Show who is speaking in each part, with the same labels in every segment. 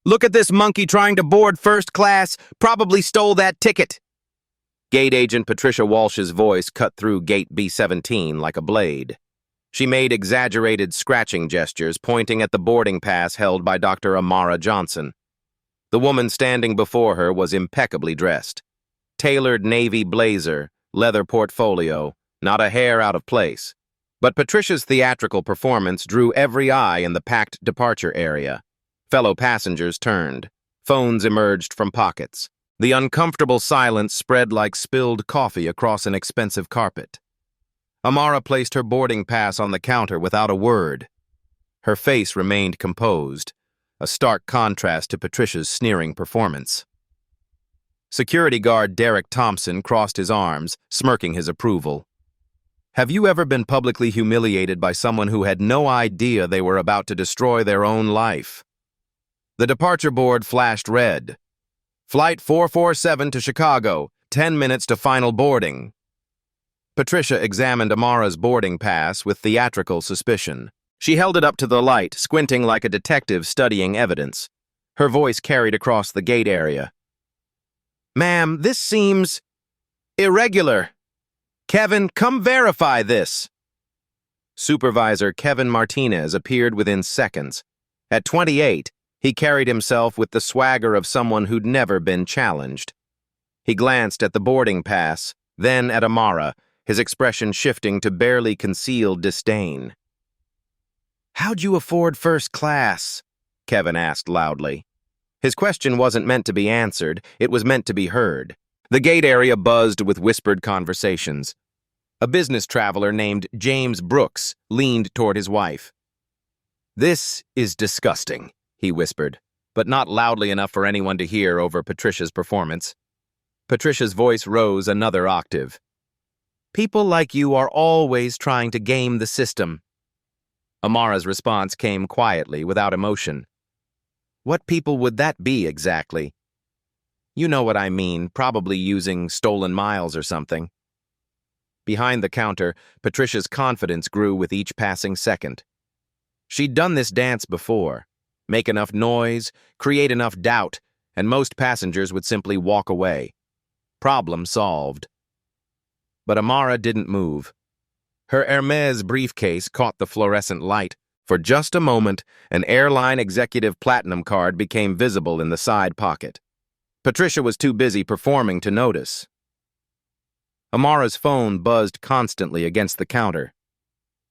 Speaker 1: Look at this monkey trying to board first class. Probably stole that ticket. Gate agent Patricia Walsh's voice cut through gate B17 like a blade. She made exaggerated scratching gestures, pointing at the boarding pass held by Dr. Amara Johnson. The woman standing before her was impeccably dressed. Tailored navy blazer, leather portfolio, not a hair out of place. But Patricia's theatrical performance drew every eye in the packed departure area. Fellow passengers turned. Phones emerged from pockets. The uncomfortable silence spread like spilled coffee across an expensive carpet. Amara placed her boarding pass on the counter without a word. Her face remained composed, a stark contrast to Patricia's sneering performance. Security guard Derek Thompson crossed his arms, smirking his approval. Have you ever been publicly humiliated by someone who had no idea they were about to destroy their own life? The departure board flashed red. Flight 447 to Chicago, 10 minutes to final boarding. Patricia examined Amara's boarding pass with theatrical suspicion. She held it up to the light, squinting like a detective studying evidence. Her voice carried across the gate area. Ma'am, this seems irregular. Kevin, come verify this. Supervisor Kevin Martinez appeared within seconds. At 28, he carried himself with the swagger of someone who'd never been challenged. He glanced at the boarding pass, then at Amara, his expression shifting to barely concealed disdain. How'd you afford first class? Kevin asked loudly. His question wasn't meant to be answered, it was meant to be heard. The gate area buzzed with whispered conversations. A business traveler named James Brooks leaned toward his wife. This is disgusting, he whispered, but not loudly enough for anyone to hear over Patricia's performance. Patricia's voice rose another octave. People like you are always trying to game the system. Amara's response came quietly, without emotion. What people would that be exactly? You know what I mean, probably using stolen miles or something. Behind the counter, Patricia's confidence grew with each passing second. She'd done this dance before. Make enough noise, create enough doubt, and most passengers would simply walk away. Problem solved. But Amara didn't move. Her Hermes briefcase caught the fluorescent light. For just a moment, an airline executive platinum card became visible in the side pocket. Patricia was too busy performing to notice. Amara's phone buzzed constantly against the counter.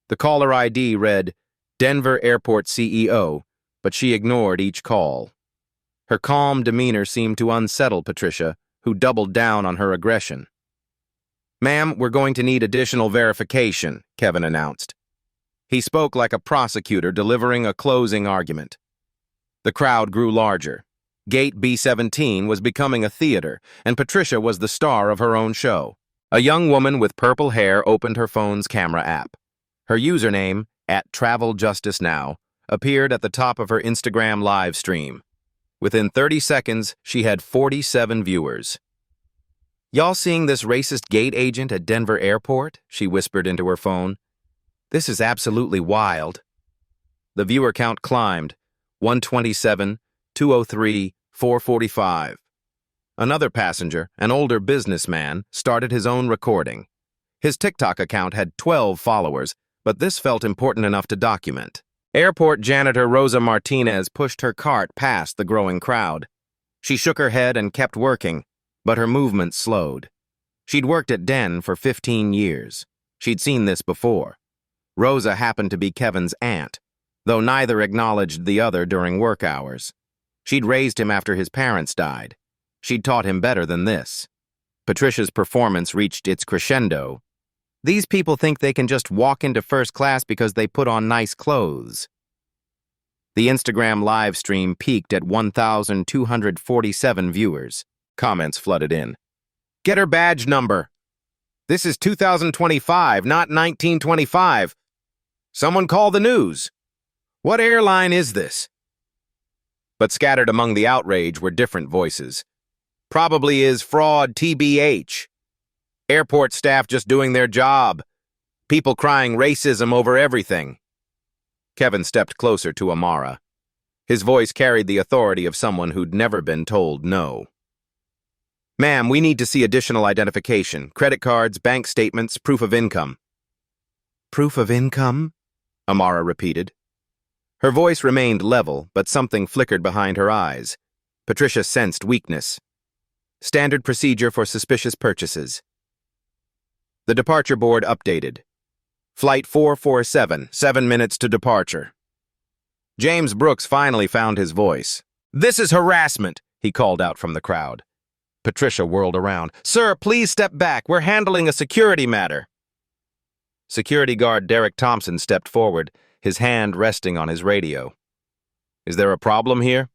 Speaker 1: The caller ID read, Denver Airport CEO, but she ignored each call. Her calm demeanor seemed to unsettle Patricia, who doubled down on her aggression. Ma'am, we're going to need additional verification, Kevin announced. He spoke like a prosecutor delivering a closing argument. The crowd grew larger. Gate B17 was becoming a theater, and Patricia was the star of her own show. A young woman with purple hair opened her phone's camera app. Her username, @TravelJusticeNow, appeared at the top of her Instagram live stream. Within 30 seconds, she had 47 viewers. Y'all seeing this racist gate agent at Denver Airport? She whispered into her phone. This is absolutely wild. The viewer count climbed, 127, 203, 445. Another passenger, an older businessman, started his own recording. His TikTok account had 12 followers, but this felt important enough to document. Airport janitor Rosa Martinez pushed her cart past the growing crowd. She shook her head and kept working, but her movement slowed. She'd worked at Den for 15 years. She'd seen this before. Rosa happened to be Kevin's aunt, though neither acknowledged the other during work hours. She'd raised him after his parents died. She'd taught him better than this. Patricia's performance reached its crescendo. These people think they can just walk into first class because they put on nice clothes. The Instagram live stream peaked at 1,247 viewers. Comments flooded in. Get her badge number. This is 2025, not 1925. Someone call the news. What airline is this? But scattered among the outrage were different voices. Probably is fraud, TBH. Airport staff just doing their job. People crying racism over everything. Kevin stepped closer to Amara. His voice carried the authority of someone who'd never been told no. "Ma'am, we need to see additional identification, credit cards, bank statements, proof of income." "Proof of income?" Amara repeated. Her voice remained level, but something flickered behind her eyes. Patricia sensed weakness. "Standard procedure for suspicious purchases." The departure board updated. "Flight 447, 7 minutes to departure." James Brooks finally found his voice. "This is harassment," he called out from the crowd. Patricia whirled around. "Sir, please step back. We're handling a security matter." Security guard Derek Thompson stepped forward, his hand resting on his radio. "Is there a problem here?"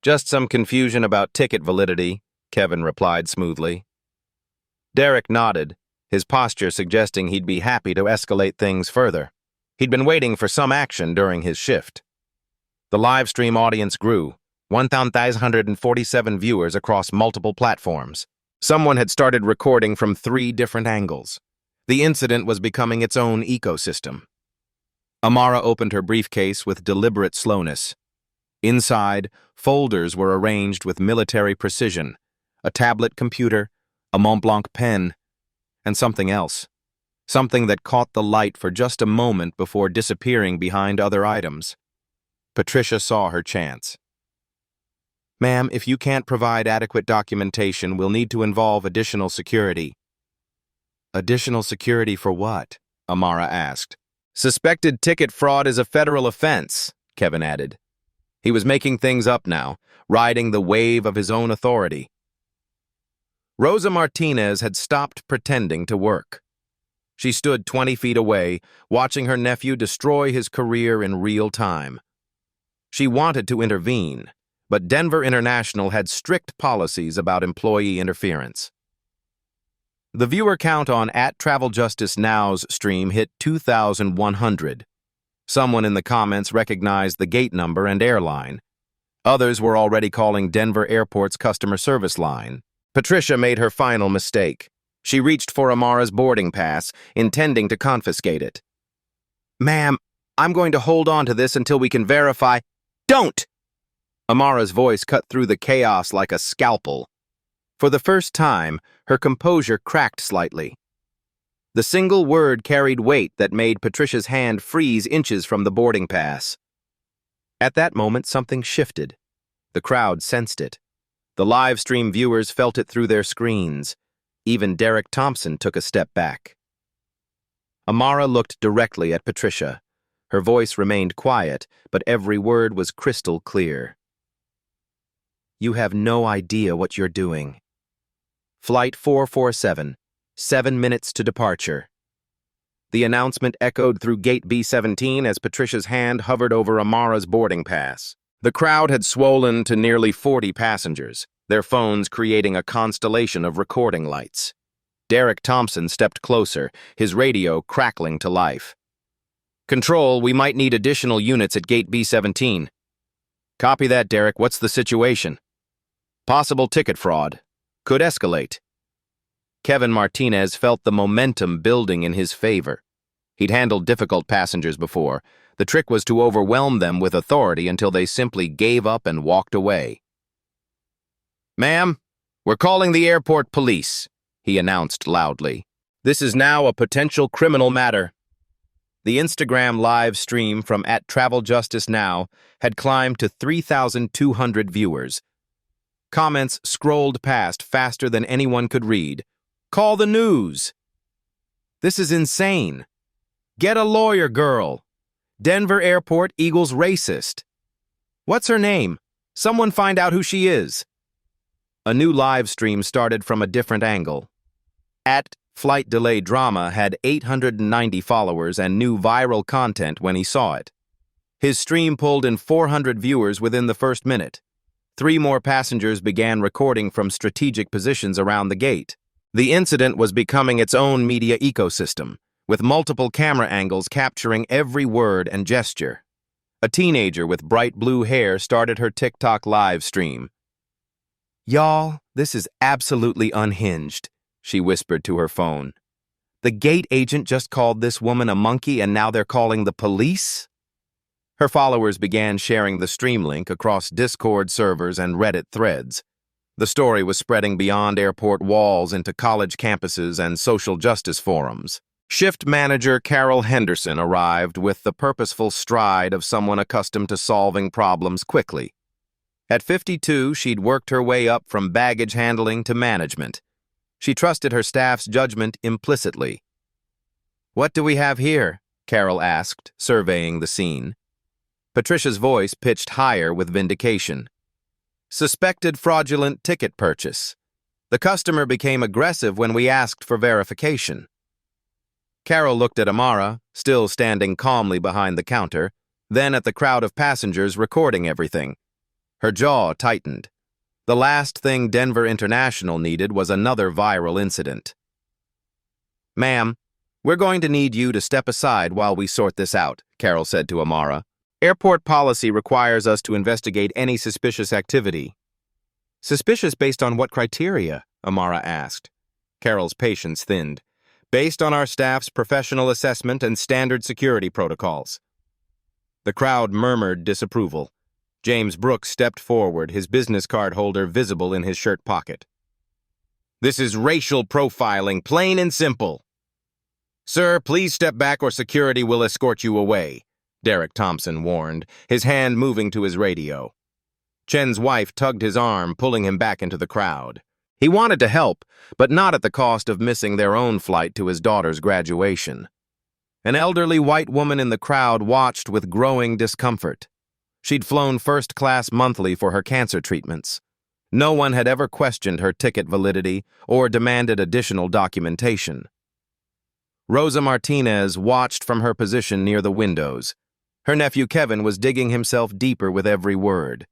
Speaker 1: "Just some confusion about ticket validity," Kevin replied smoothly. Derek nodded, his posture suggesting he'd be happy to escalate things further. He'd been waiting for some action during his shift. The live stream audience grew, 1,147 viewers across multiple platforms. Someone had started recording from 3 different angles. The incident was becoming its own ecosystem. Amara opened her briefcase with deliberate slowness. Inside, folders were arranged with military precision, a tablet computer, a Montblanc pen, and something else. Something that caught the light for just a moment before disappearing behind other items. Patricia saw her chance. "Ma'am, if you can't provide adequate documentation, we'll need to involve additional security." "Additional security for what?" Amara asked. "Suspected ticket fraud is a federal offense," Kevin added. He was making things up now, riding the wave of his own authority. Rosa Martinez had stopped pretending to work. She stood 20 feet away, watching her nephew destroy his career in real time. She wanted to intervene, but Denver International had strict policies about employee interference. The viewer count on @TravelJusticeNow's stream hit 2,100. Someone in the comments recognized the gate number and airline. Others were already calling Denver Airport's customer service line. Patricia made her final mistake. She reached for Amara's boarding pass, intending to confiscate it. "Ma'am, I'm going to hold on to this until we can verify—" "Don't!" Amara's voice cut through the chaos like a scalpel. For the first time, her composure cracked slightly. The single word carried weight that made Patricia's hand freeze inches from the boarding pass. At that moment, something shifted. The crowd sensed it. The live stream viewers felt it through their screens. Even Derek Thompson took a step back. Amara looked directly at Patricia. Her voice remained quiet, but every word was crystal clear. "You have no idea what you're doing. Flight 447, 7 minutes to departure." The announcement echoed through gate B17 as Patricia's hand hovered over Amara's boarding pass. The crowd had swollen to nearly 40 passengers, their phones creating a constellation of recording lights. Derek Thompson stepped closer, his radio crackling to life. "Control, we might need additional units at gate B17. "Copy that, Derek. What's the situation?" "Possible ticket fraud. Could escalate." Kevin Martinez felt the momentum building in his favor. He'd handled difficult passengers before. The trick was to overwhelm them with authority until they simply gave up and walked away. "Ma'am, we're calling the airport police," he announced loudly. "This is now a potential criminal matter." The Instagram live stream from @TravelJusticeNow had climbed to 3,200 viewers. Comments scrolled past faster than anyone could read. "Call the news." "This is insane." "Get a lawyer, girl." "Denver Airport Eagles racist." "What's her name? Someone find out who she is." A new live stream started from a different angle. @Flight Delay Drama had 890 followers and new viral content when he saw it. His stream pulled in 400 viewers within the first minute. 3 more passengers began recording from strategic positions around the gate. The incident was becoming its own media ecosystem, with multiple camera angles capturing every word and gesture. A teenager with bright blue hair started her TikTok live stream. "Y'all, this is absolutely unhinged," she whispered to her phone. "The gate agent just called this woman a monkey and now they're calling the police?" Her followers began sharing the stream link across Discord servers and Reddit threads. The story was spreading beyond airport walls into college campuses and social justice forums. Shift manager Carol Henderson arrived with the purposeful stride of someone accustomed to solving problems quickly. At 52, she'd worked her way up from baggage handling to management. She trusted her staff's judgment implicitly. "What do we have here?" Carol asked, surveying the scene. Patricia's voice pitched higher with vindication. "Suspected fraudulent ticket purchase. The customer became aggressive when we asked for verification." Carol looked at Amara, still standing calmly behind the counter, then at the crowd of passengers recording everything. Her jaw tightened. The last thing Denver International needed was another viral incident. "Ma'am, we're going to need you to step aside while we sort this out," Carol said to Amara. "Airport policy requires us to investigate any suspicious activity." "Suspicious based on what criteria?" Amara asked. Carol's patience thinned. "Based on our staff's professional assessment and standard security protocols." The crowd murmured disapproval. James Brooks stepped forward, his business card holder visible in his shirt pocket. "This is racial profiling, plain and simple." "Sir, please step back or security will escort you away," Derek Thompson warned, his hand moving to his radio. Chen's wife tugged his arm, pulling him back into the crowd. He wanted to help, but not at the cost of missing their own flight to his daughter's graduation. An elderly white woman in the crowd watched with growing discomfort. She'd flown first class monthly for her cancer treatments. No one had ever questioned her ticket validity or demanded additional documentation. Rosa Martinez watched from her position near the windows. Her nephew Kevin was digging himself deeper with every word.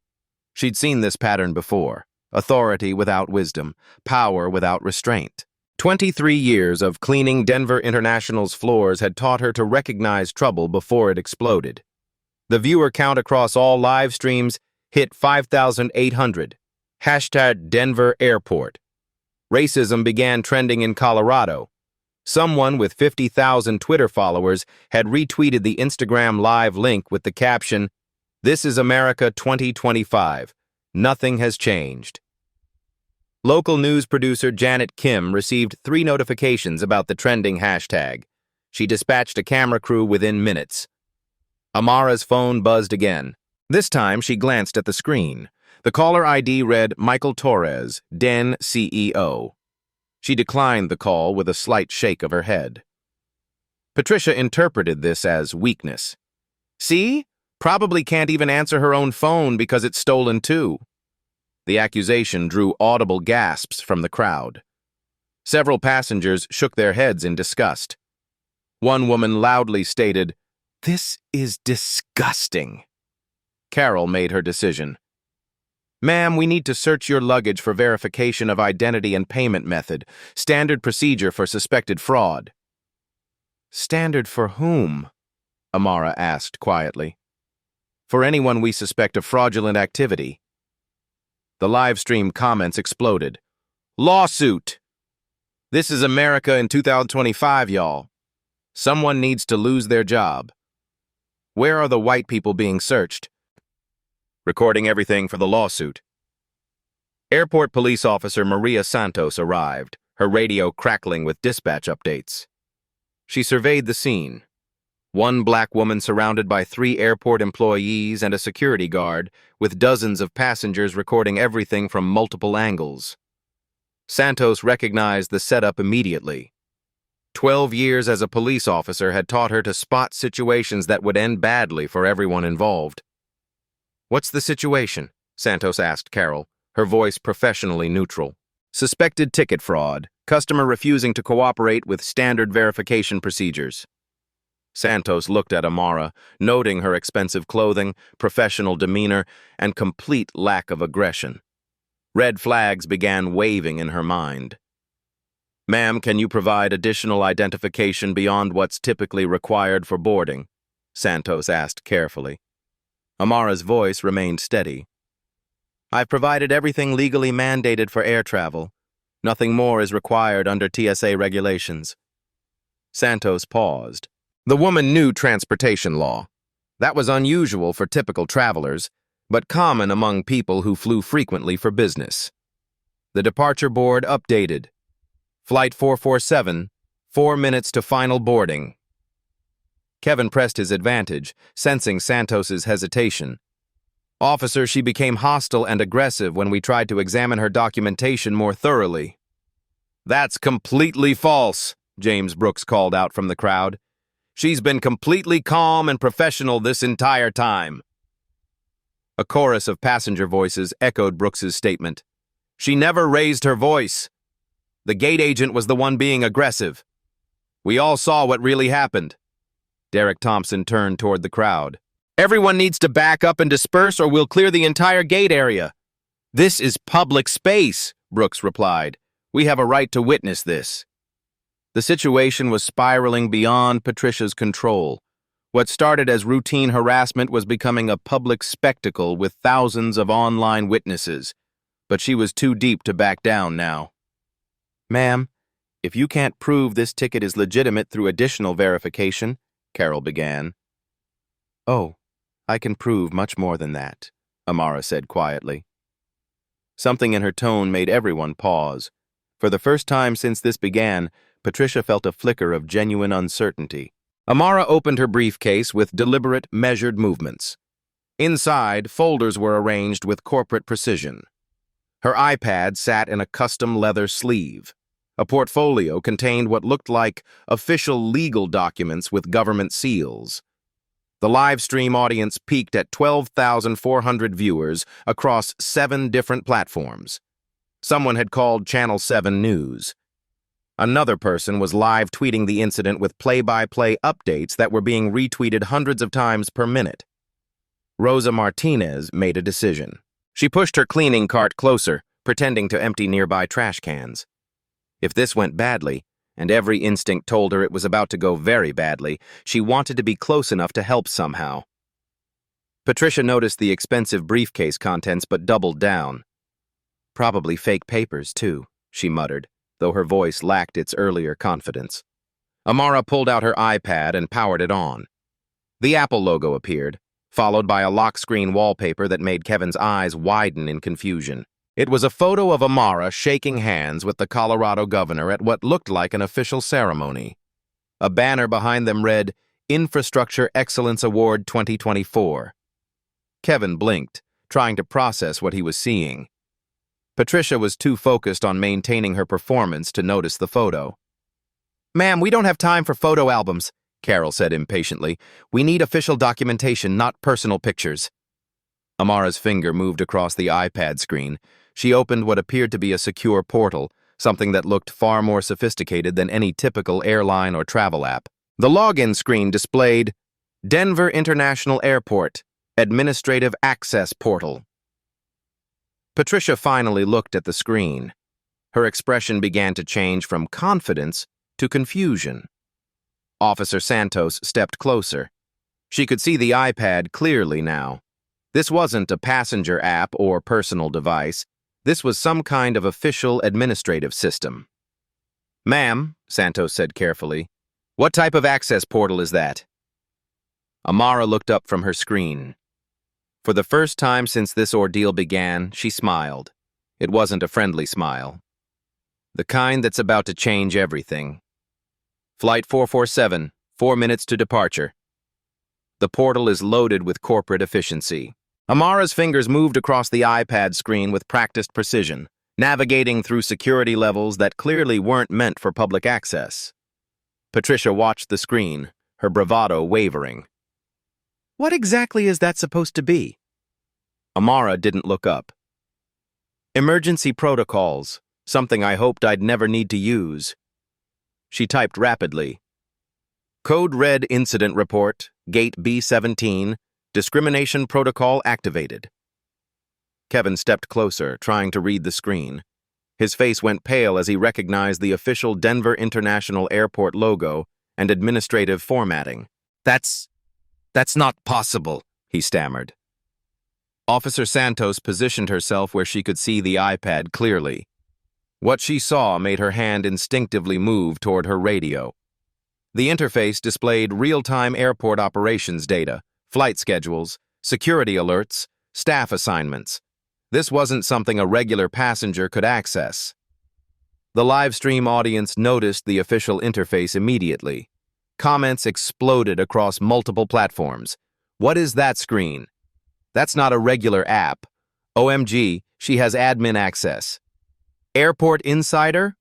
Speaker 1: She'd seen this pattern before. Authority without wisdom, power without restraint. 23 years of cleaning Denver International's floors had taught her to recognize trouble before it exploded. The viewer count across all live streams hit 5,800. Hashtag Denver Airport. Racism began trending in Colorado. Someone with 50,000 Twitter followers had retweeted the Instagram Live link with the caption, "This is America 2025. Nothing has changed." Local news producer Janet Kim received 3 notifications about the trending hashtag. She dispatched a camera crew within minutes. Amara's phone buzzed again. This time, she glanced at the screen. The caller ID read Michael Torres, Den CEO. She declined the call with a slight shake of her head. Patricia interpreted this as weakness. "See? Probably can't even answer her own phone because it's stolen too." The accusation drew audible gasps from the crowd. Several passengers shook their heads in disgust. One woman loudly stated, "This is disgusting." Carol made her decision. "Ma'am, we need to search your luggage for verification of identity and payment method. Standard procedure for suspected fraud." "Standard for whom?" Amara asked quietly. "For anyone we suspect of fraudulent activity." The live stream comments exploded. "Lawsuit! This is America in 2025, y'all. Someone needs to lose their job. Where are the white people being searched?" Recording everything for the lawsuit. Airport police officer Maria Santos arrived, her radio crackling with dispatch updates. She surveyed the scene. One black woman surrounded by 3 airport employees and a security guard, with dozens of passengers recording everything from multiple angles. Santos recognized the setup immediately. 12 years as a police officer had taught her to spot situations that would end badly for everyone involved. "What's the situation?" Santos asked Carol, her voice professionally neutral. "Suspected ticket fraud, customer refusing to cooperate with standard verification procedures." Santos looked at Amara, noting her expensive clothing, professional demeanor, and complete lack of aggression. Red flags began waving in her mind. "Ma'am, can you provide additional identification beyond what's typically required for boarding?" Santos asked carefully. Amara's voice remained steady. "I've provided everything legally mandated for air travel. Nothing more is required under TSA regulations." Santos paused. The woman knew transportation law. That was unusual for typical travelers, but common among people who flew frequently for business. The departure board updated. Flight 447, 4 minutes to final boarding. Kevin pressed his advantage, sensing Santos's hesitation. Officer, she became hostile and aggressive when we tried to examine her documentation more thoroughly. That's completely false, James Brooks called out from the crowd. She's been completely calm and professional this entire time. A chorus of passenger voices echoed Brooks's statement. She never raised her voice. The gate agent was the one being aggressive. We all saw what really happened. Derek Thompson turned toward the crowd. Everyone needs to back up and disperse or we'll clear the entire gate area. This is public space, Brooks replied. We have a right to witness this. The situation was spiraling beyond Patricia's control. What started as routine harassment was becoming a public spectacle with thousands of online witnesses. But she was too deep to back down now. Ma'am, if you can't prove this ticket is legitimate through additional verification, Carol began. Oh, I can prove much more than that, Amara said quietly. Something in her tone made everyone pause. For the first time since this began, Patricia felt a flicker of genuine uncertainty. Amara opened her briefcase with deliberate, measured movements. Inside, folders were arranged with corporate precision. Her iPad sat in a custom leather sleeve. A portfolio contained what looked like official legal documents with government seals. The live stream audience peaked at 12,400 viewers across 7 different platforms. Someone had called Channel 7 News. Another person was live tweeting the incident with play-by-play updates that were being retweeted hundreds of times per minute. Rosa Martinez made a decision. She pushed her cleaning cart closer, pretending to empty nearby trash cans. If this went badly, and every instinct told her it was about to go very badly, she wanted to be close enough to help somehow. Patricia noticed the expensive briefcase contents but doubled down. Probably fake papers, too, she muttered, though her voice lacked its earlier confidence. Amara pulled out her iPad and powered it on. The Apple logo appeared, followed by a lock screen wallpaper that made Kevin's eyes widen in confusion. It was a photo of Amara shaking hands with the Colorado governor at what looked like an official ceremony. A banner behind them read, Infrastructure Excellence Award 2024. Kevin blinked, trying to process what he was seeing. Patricia was too focused on maintaining her performance to notice the photo. Ma'am, we don't have time for photo albums, Carol said impatiently. We need official documentation, not personal pictures. Amara's finger moved across the iPad screen. She opened what appeared to be a secure portal, something that looked far more sophisticated than any typical airline or travel app. The login screen displayed Denver International Airport, Administrative Access Portal. Patricia finally looked at the screen. Her expression began to change from confidence to confusion. Officer Santos stepped closer. She could see the iPad clearly now. This wasn't a passenger app or personal device. This was some kind of official administrative system. Ma'am, Santos said carefully, what type of access portal is that? Amara looked up from her screen. For the first time since this ordeal began, she smiled. It wasn't a friendly smile. The kind that's about to change everything. Flight 447, 4 minutes to departure. The portal is loaded with corporate efficiency. Amara's fingers moved across the iPad screen with practiced precision, navigating through security levels that clearly weren't meant for public access. Patricia watched the screen, her bravado wavering. What exactly is that supposed to be? Amara didn't look up. Emergency protocols, something I hoped I'd never need to use. She typed rapidly. Code Red Incident Report, Gate B17, Discrimination Protocol activated. Kevin stepped closer, trying to read the screen. His face went pale as he recognized the official Denver International Airport logo and administrative formatting. That's not possible, he stammered. Officer Santos positioned herself where she could see the iPad clearly. What she saw made her hand instinctively move toward her radio. The interface displayed real-time airport operations data, flight schedules, security alerts, staff assignments. This wasn't something a regular passenger could access. The live stream audience noticed the official interface immediately. Comments exploded across multiple platforms. "What is that screen? That's not a regular app. OMG, she has admin access. Airport Insider?"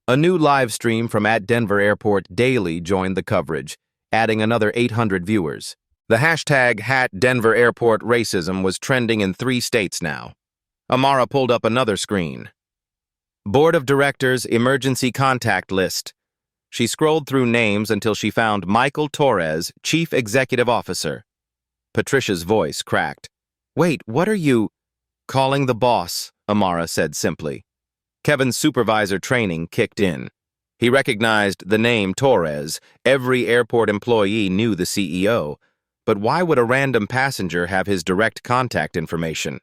Speaker 1: A new live stream from @Denver Airport Daily joined the coverage, adding another 800 viewers. The hashtag #DenverAirport Racism was trending in 3 states now. Amara pulled up another screen. Board of Directors Emergency Contact List. She scrolled through names until she found Michael Torres, Chief Executive Officer. Patricia's voice cracked. "Wait, what are you—" "Calling the boss," Amara said simply. Kevin's supervisor training kicked in. He recognized the name Torres. Every airport employee knew the CEO. But why would a random passenger have his direct contact information?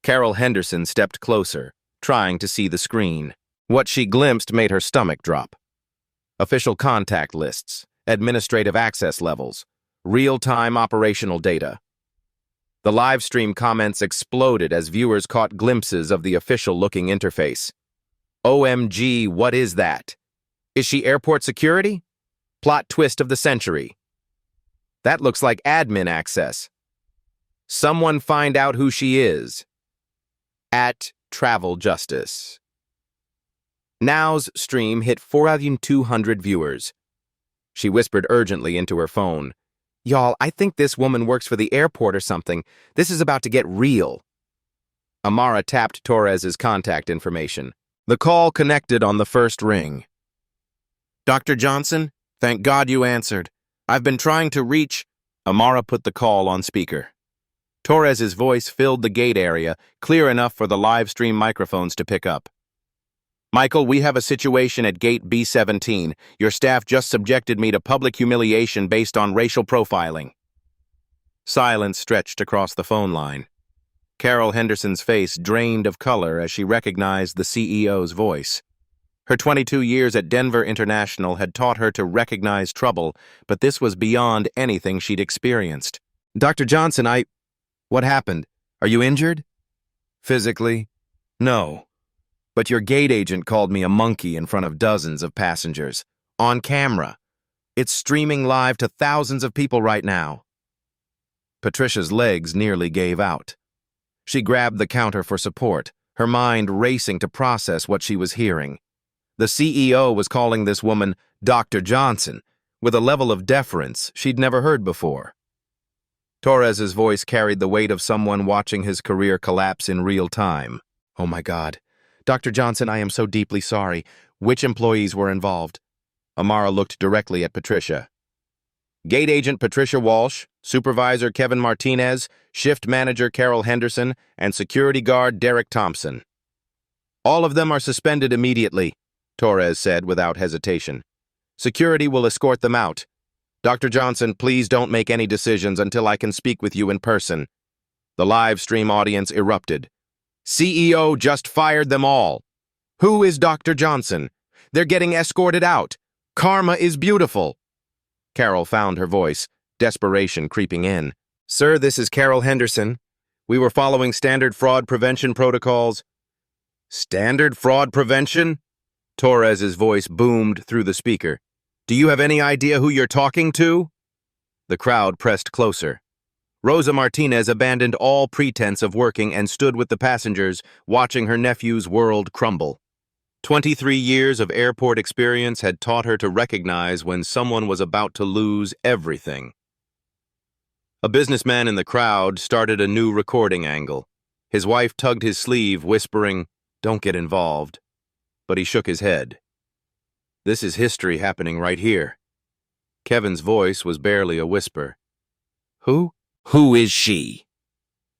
Speaker 1: Carol Henderson stepped closer, trying to see the screen. What she glimpsed made her stomach drop. Official contact lists, administrative access levels, real-time operational data. The live stream comments exploded as viewers caught glimpses of the official-looking interface. "OMG, what is that? Is she airport security? Plot twist of the century. That looks like admin access. Someone find out who she is. @Travel Justice." Now's stream hit 4,200 viewers. She whispered urgently into her phone. "Y'all, I think this woman works for the airport or something. This is about to get real." Amara tapped Torres's contact information. The call connected on the first ring. "Dr. Johnson, thank God you answered. I've been trying to reach—" Amara put the call on speaker. Torres's voice filled the gate area, clear enough for the live stream microphones to pick up. "Michael, we have a situation at gate B17. Your staff just subjected me to public humiliation based on racial profiling." Silence stretched across the phone line. Carol Henderson's face drained of color as she recognized the CEO's voice. Her 22 years at Denver International had taught her to recognize trouble, but this was beyond anything she'd experienced. "Dr. Johnson, What happened? Are you injured?" "Physically? No. But your gate agent called me a monkey in front of dozens of passengers. On camera. It's streaming live to thousands of people right now." Patricia's legs nearly gave out. She grabbed the counter for support, her mind racing to process what she was hearing. The CEO was calling this woman Dr. Johnson, with a level of deference she'd never heard before. Torres's voice carried the weight of someone watching his career collapse in real time. "Oh my God. Dr. Johnson, I am so deeply sorry. Which employees were involved?" Amara looked directly at Patricia. "Gate agent Patricia Walsh, supervisor Kevin Martinez, shift manager Carol Henderson, and security guard Derek Thompson. All of them are suspended immediately," Torres said without hesitation. "Security will escort them out. Dr. Johnson, please don't make any decisions until I can speak with you in person." The live stream audience erupted. "CEO just fired them all. Who is Dr. Johnson? They're getting escorted out. Karma is beautiful." Carol found her voice, desperation creeping in. "Sir, this is Carol Henderson. We were following standard fraud prevention protocols." "Standard fraud prevention?" Torres's voice boomed through the speaker. "Do you have any idea who you're talking to?" The crowd pressed closer. Rosa Martinez abandoned all pretense of working and stood with the passengers, watching her nephew's world crumble. 23 years of airport experience had taught her to recognize when someone was about to lose everything. A businessman in the crowd started a new recording angle. His wife tugged his sleeve, whispering, "Don't get involved." But he shook his head. "This is history happening right here." Kevin's voice was barely a whisper. Who is she?"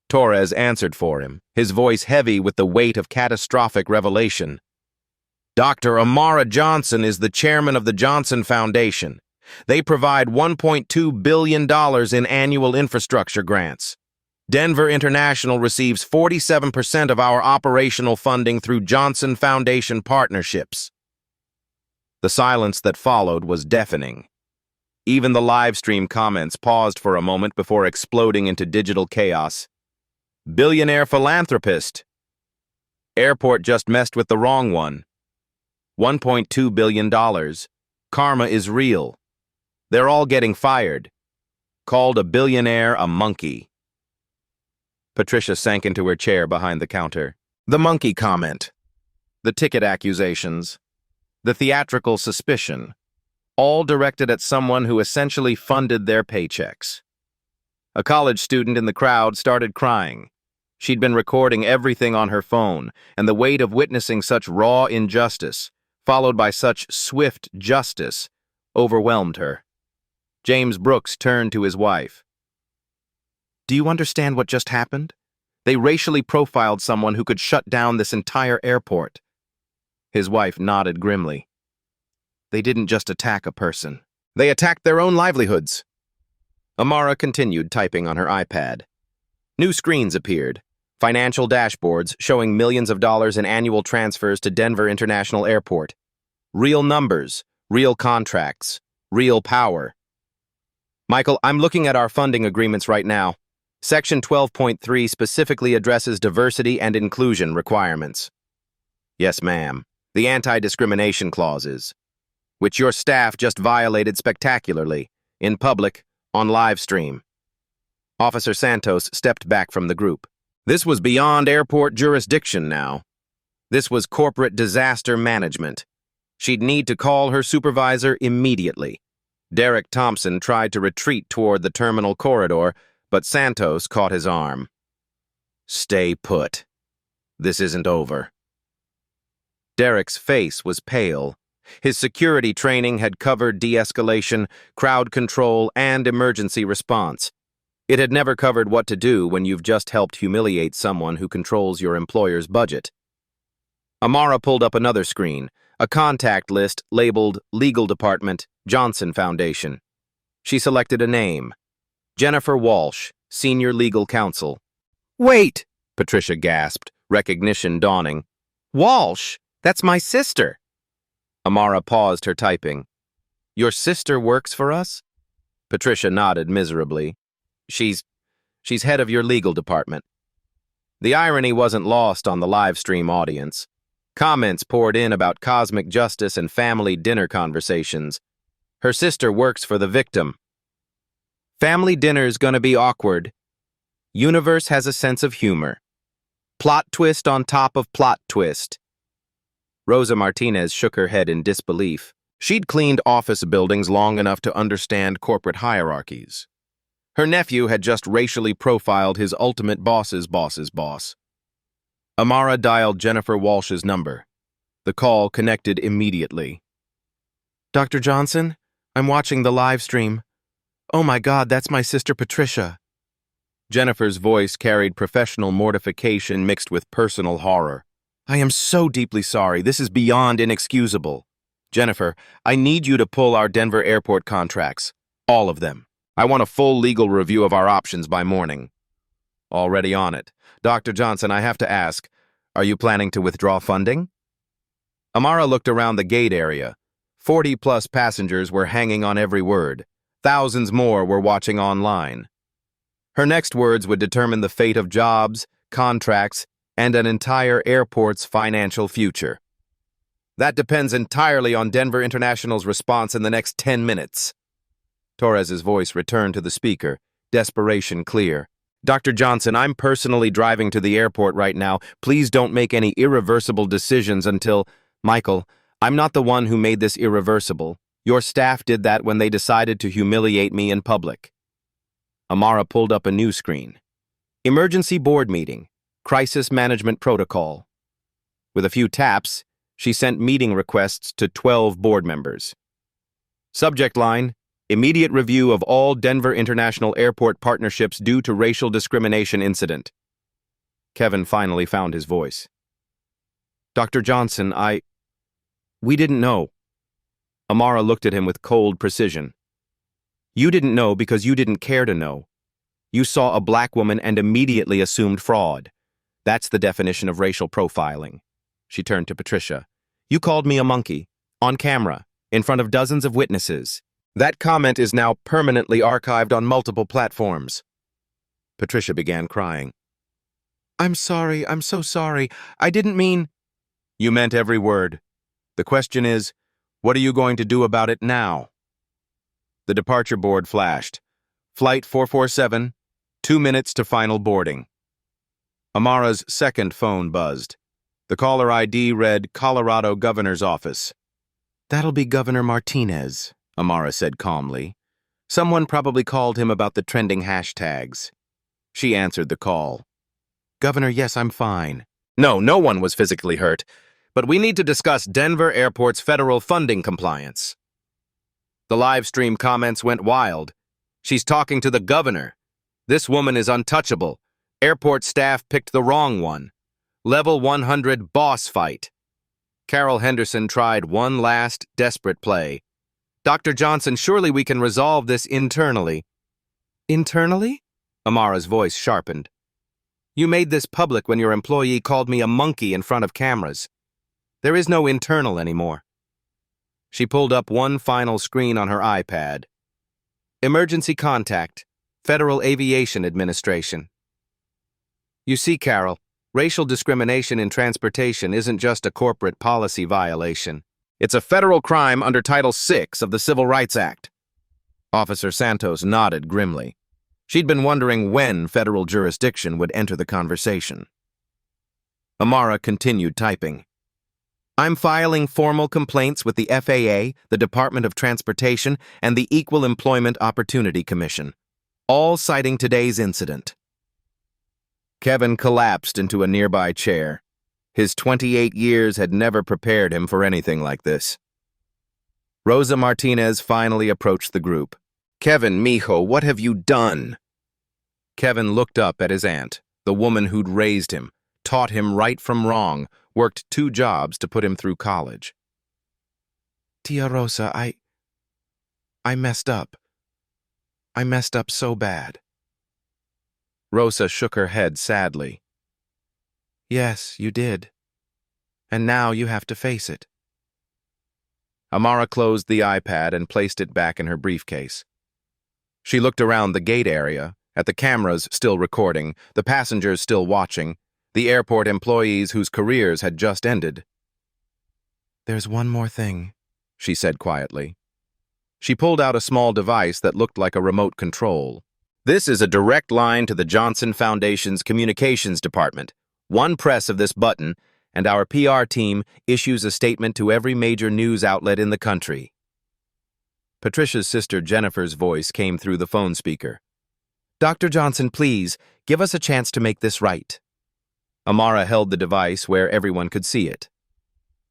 Speaker 1: Torres answered for him, his voice heavy with the weight of catastrophic revelation. "Dr. Amara Johnson is the chairman of the Johnson Foundation. They provide $1.2 billion in annual infrastructure grants. Denver International receives 47% of our operational funding through Johnson Foundation partnerships." The silence that followed was deafening. Even the live stream comments paused for a moment before exploding into digital chaos. Billionaire philanthropist. Airport just messed with the wrong one. $1.2 billion. Karma is real. They're all getting fired. Called a billionaire a monkey. Patricia sank into her chair behind the counter. The monkey comment. The ticket accusations. The theatrical suspicion. All directed at someone who essentially funded their paychecks. A college student in the crowd started crying. She'd been recording everything on her phone, and the weight of witnessing such raw injustice, followed by such swift justice, overwhelmed her. James Brooks turned to his wife. Do you understand what just happened? They racially profiled someone who could shut down this entire airport. His wife nodded grimly. They didn't just attack a person. They attacked their own livelihoods. Amara continued typing on her iPad. New screens appeared. Financial dashboards showing millions of dollars in annual transfers to Denver International Airport. Real numbers, real contracts, real power. Michael, I'm looking at our funding agreements right now. Section 12.3 specifically addresses diversity and inclusion requirements. Yes, ma'am. The anti-discrimination clauses, which your staff just violated spectacularly, in public, on live stream. Officer Santos stepped back from the group. This was beyond airport jurisdiction now. This was corporate disaster management. She'd need to call her supervisor immediately. Derek Thompson tried to retreat toward the terminal corridor, but Santos caught his arm. Stay put. This isn't over. Derek's face was pale. His security training had covered de-escalation, crowd control, and emergency response. It had never covered what to do when you've just helped humiliate someone who controls your employer's budget. Amara pulled up another screen, a contact list labeled Legal Department, Johnson Foundation. She selected a name. Jennifer Walsh, Senior Legal Counsel. Wait, Patricia gasped, recognition dawning. Walsh? That's my sister. Amara paused her typing. Your sister works for us? Patricia nodded miserably. She's head of your legal department. The irony wasn't lost on the live stream audience. Comments poured in about cosmic justice and family dinner conversations. Her sister works for the victim. Family dinner's gonna be awkward. Universe has a sense of humor. Plot twist on top of plot twist. Rosa Martinez shook her head in disbelief. She'd cleaned office buildings long enough to understand corporate hierarchies. Her nephew had just racially profiled his ultimate boss's boss's boss. Amara dialed Jennifer Walsh's number. The call connected immediately. Dr. Johnson, I'm watching the live stream. Oh my God, that's my sister Patricia. Jennifer's voice carried professional mortification mixed with personal horror. I am so deeply sorry. This is beyond inexcusable. Jennifer, I need you to pull our Denver airport contracts. All of them. I want a full legal review of our options by morning. Already on it. Dr. Johnson, I have to ask, are you planning to withdraw funding? Amara looked around the gate area. 40-plus passengers were hanging on every word. Thousands more were watching online. Her next words would determine the fate of jobs, contracts, and an entire airport's financial future. That depends entirely on Denver International's response in the next 10 minutes. Torres's voice returned to the speaker, desperation clear. Dr. Johnson, I'm personally driving to the airport right now. Please don't make any irreversible decisions until... Michael, I'm not the one who made this irreversible. Your staff did that when they decided to humiliate me in public. Amara pulled up a new screen. Emergency board meeting. Crisis management protocol. With a few taps, she sent meeting requests to 12 board members. Subject line, immediate review of all Denver International Airport partnerships due to racial discrimination incident. Kevin finally found his voice. Dr. Johnson, we didn't know. Amara looked at him with cold precision. You didn't know because you didn't care to know. You saw a black woman and immediately assumed fraud. That's the definition of racial profiling. She turned to Patricia. You called me a monkey, on camera, in front of dozens of witnesses. That comment is now permanently archived on multiple platforms. Patricia began crying. I'm sorry, I'm so sorry. I didn't mean... You meant every word. The question is, what are you going to do about it now? The departure board flashed. Flight 447, 2 minutes to final boarding. Amara's second phone buzzed. The caller ID read Colorado Governor's Office. That'll be Governor Martinez, Amara said calmly. Someone probably called him about the trending hashtags. She answered the call. Governor, yes, I'm fine. No one was physically hurt, but we need to discuss Denver Airport's federal funding compliance. The live stream comments went wild. She's talking to the governor. This woman is untouchable. Airport staff picked the wrong one. Level 100 boss fight. Carol Henderson tried one last desperate play. Dr. Johnson, surely we can resolve this internally. Internally? Amara's voice sharpened. You made this public when your employee called me a monkey in front of cameras. There is no internal anymore. She pulled up one final screen on her iPad. Emergency contact, Federal Aviation Administration. You see, Carol, racial discrimination in transportation isn't just a corporate policy violation. It's a federal crime under Title VI of the Civil Rights Act. Officer Santos nodded grimly. She'd been wondering when federal jurisdiction would enter the conversation. Amara continued typing. I'm filing formal complaints with the FAA, the Department of Transportation, and the Equal Employment Opportunity Commission, all citing today's incident. Kevin collapsed into a nearby chair. His 28 years had never prepared him for anything like this. Rosa Martinez finally approached the group. Kevin, mijo, what have you done? Kevin looked up at his aunt, the woman who'd raised him, taught him right from wrong, worked 2 jobs to put him through college. Tia Rosa, I messed up. I messed up so bad. Rosa shook her head sadly. Yes, you did. And now you have to face it. Amara closed the iPad and placed it back in her briefcase. She looked around the gate area, at the cameras still recording, the passengers still watching, the airport employees whose careers had just ended. There's one more thing, she said quietly. She pulled out a small device that looked like a remote control. This is a direct line to the Johnson Foundation's communications department. One press of this button, and our PR team issues a statement to every major news outlet in the country. Patricia's sister Jennifer's voice came through the phone speaker. Dr. Johnson, please, give us a chance to make this right. Amara held the device where everyone could see it.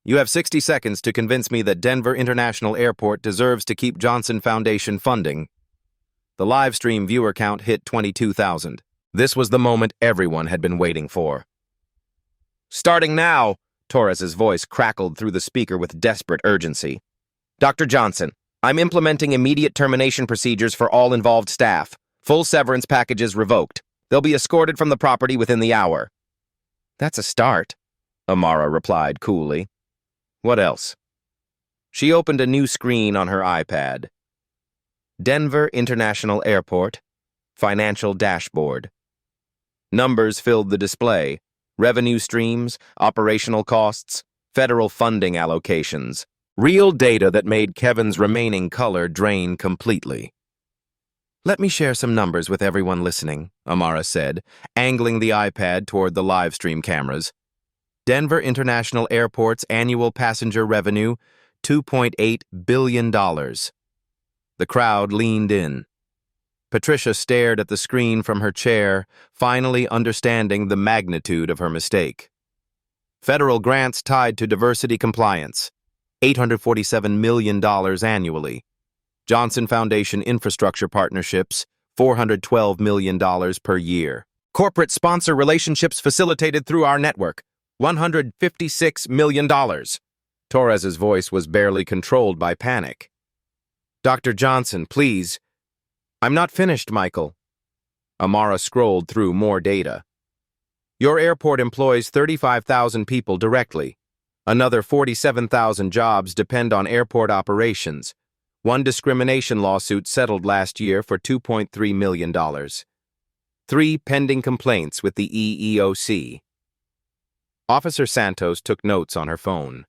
Speaker 1: You have 60 seconds to convince me that Denver International Airport deserves to keep Johnson Foundation funding. The live stream viewer count hit 22,000. This was the moment everyone had been waiting for. Starting now, Torres's voice crackled through the speaker with desperate urgency. Dr. Johnson, I'm implementing immediate termination procedures for all involved staff. Full severance packages revoked. They'll be escorted from the property within the hour. That's a start, Amara replied coolly. What else? She opened a new screen on her iPad. Denver International Airport, Financial Dashboard. Numbers filled the display. Revenue streams, operational costs, federal funding allocations. Real data that made Kevin's remaining color drain completely. Let me share some numbers with everyone listening, Amara said, angling the iPad toward the live stream cameras. Denver International Airport's annual passenger revenue, $2.8 billion. The crowd leaned in. Patricia stared at the screen from her chair, finally understanding the magnitude of her mistake. Federal grants tied to diversity compliance, $847 million annually. Johnson Foundation infrastructure partnerships, $412 million per year. Corporate sponsor relationships facilitated through our network, $156 million. Torres's voice was barely controlled by panic. Dr. Johnson, please. I'm not finished, Michael. Amara scrolled through more data. Your airport employs 35,000 people directly. Another 47,000 jobs depend on airport operations. One discrimination lawsuit settled last year for $2.3 million. 3 pending complaints with the EEOC. Officer Santos took notes on her phone.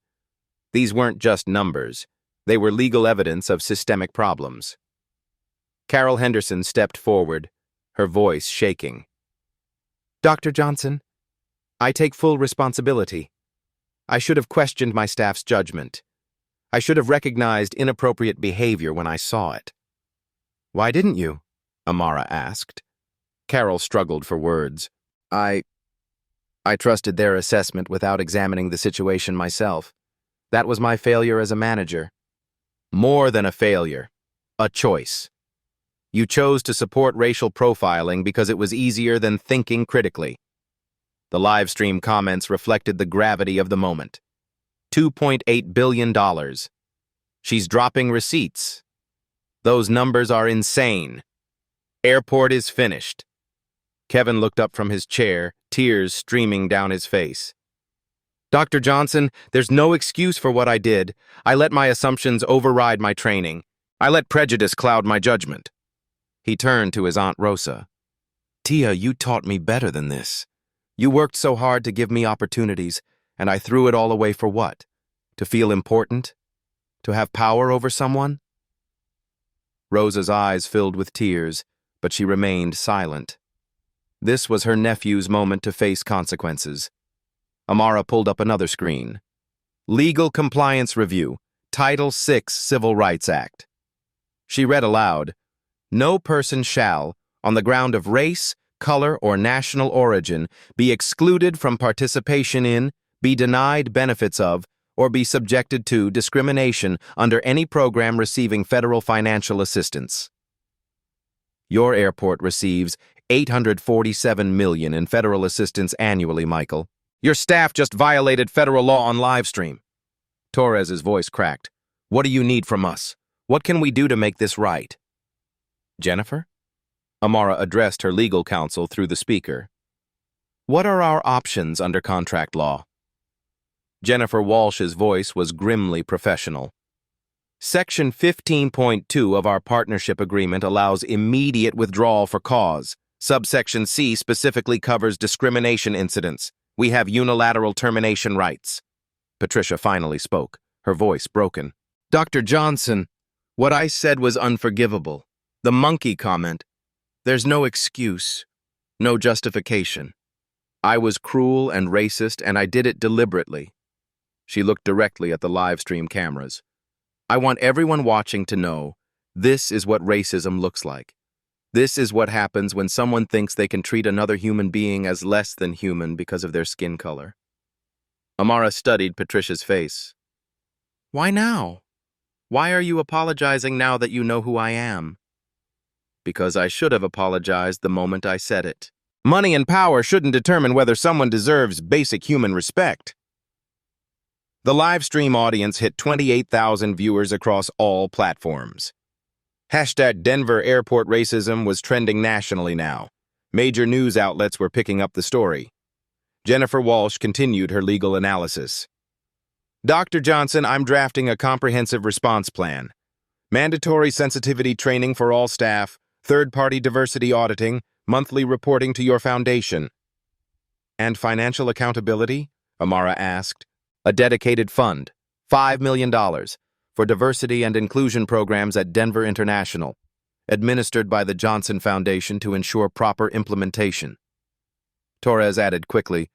Speaker 1: These weren't just numbers. They were legal evidence of systemic problems. Carol Henderson stepped forward, her voice shaking. Dr. Johnson, I take full responsibility. I should have questioned my staff's judgment. I should have recognized inappropriate behavior when I saw it. Why didn't you? Amara asked. Carol struggled for words. I trusted their assessment without examining the situation myself. That was my failure as a manager. More than a failure, a choice. You chose to support racial profiling because it was easier than thinking critically. The live stream comments reflected the gravity of the moment. $2.8 billion. She's dropping receipts. Those numbers are insane. Airport is finished. Kevin looked up from his chair, tears streaming down his face. Dr. Johnson, there's no excuse for what I did. I let my assumptions override my training. I let prejudice cloud my judgment. He turned to his Aunt Rosa. Tia, you taught me better than this. You worked so hard to give me opportunities, and I threw it all away for what? To feel important? To have power over someone? Rosa's eyes filled with tears, but she remained silent. This was her nephew's moment to face consequences. Amara pulled up another screen. Legal Compliance Review, Title VI Civil Rights Act. She read aloud, No person shall, on the ground of race, color, or national origin, be excluded from participation in, be denied benefits of, or be subjected to discrimination under any program receiving federal financial assistance. Your airport receives $847 million in federal assistance annually, Michael. Your staff just violated federal law on livestream. Torres's voice cracked. What do you need from us? What can we do to make this right? Jennifer? Amara addressed her legal counsel through the speaker. What are our options under contract law? Jennifer Walsh's voice was grimly professional. Section 15.2 of our partnership agreement allows immediate withdrawal for cause. Subsection C specifically covers discrimination incidents. We have unilateral termination rights. Patricia finally spoke, her voice broken. Dr. Johnson, what I said was unforgivable. The monkey comment. There's no excuse, no justification. I was cruel and racist, and I did it deliberately. She looked directly at the live stream cameras. I want everyone watching to know this is what racism looks like. This is what happens when someone thinks they can treat another human being as less than human because of their skin color. Amara studied Patricia's face. Why now? Why are you apologizing now that you know who I am? Because I should have apologized the moment I said it. Money and power shouldn't determine whether someone deserves basic human respect. The live stream audience hit 28,000 viewers across all platforms. Hashtag Denver Airport Racism was trending nationally now. Major news outlets were picking up the story. Jennifer Walsh continued her legal analysis. Dr. Johnson, I'm drafting a comprehensive response plan. Mandatory sensitivity training for all staff, third-party diversity auditing, monthly reporting to your foundation. And financial accountability? Amara asked. A dedicated fund, $5 million, for diversity and inclusion programs at Denver International, administered by the Johnson Foundation to ensure proper implementation. Torres added quickly,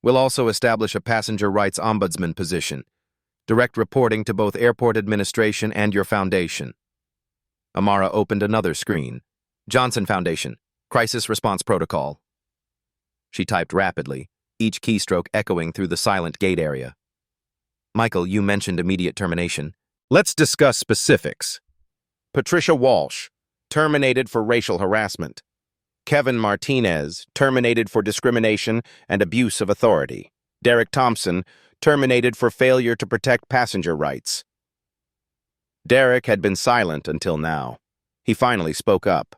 Speaker 1: We'll also establish a passenger rights ombudsman position, direct reporting to both airport administration and your foundation. Amara opened another screen. Johnson Foundation, Crisis Response Protocol. She typed rapidly, each keystroke echoing through the silent gate area. Michael, you mentioned immediate termination. Let's discuss specifics. Patricia Walsh, terminated for racial harassment. Kevin Martinez, terminated for discrimination and abuse of authority. Derek Thompson, terminated for failure to protect passenger rights. Derek had been silent until now. He finally spoke up.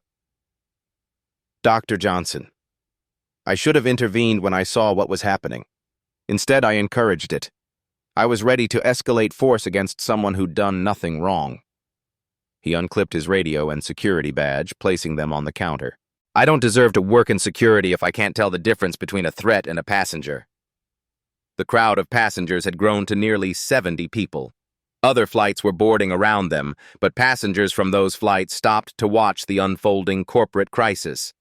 Speaker 1: Dr. Johnson, I should have intervened when I saw what was happening. Instead, I encouraged it. I was ready to escalate force against someone who'd done nothing wrong. He unclipped his radio and security badge, placing them on the counter. I don't deserve to work in security if I can't tell the difference between a threat and a passenger. The crowd of passengers had grown to nearly 70 people. Other flights were boarding around them, but passengers from those flights stopped to watch the unfolding corporate crisis.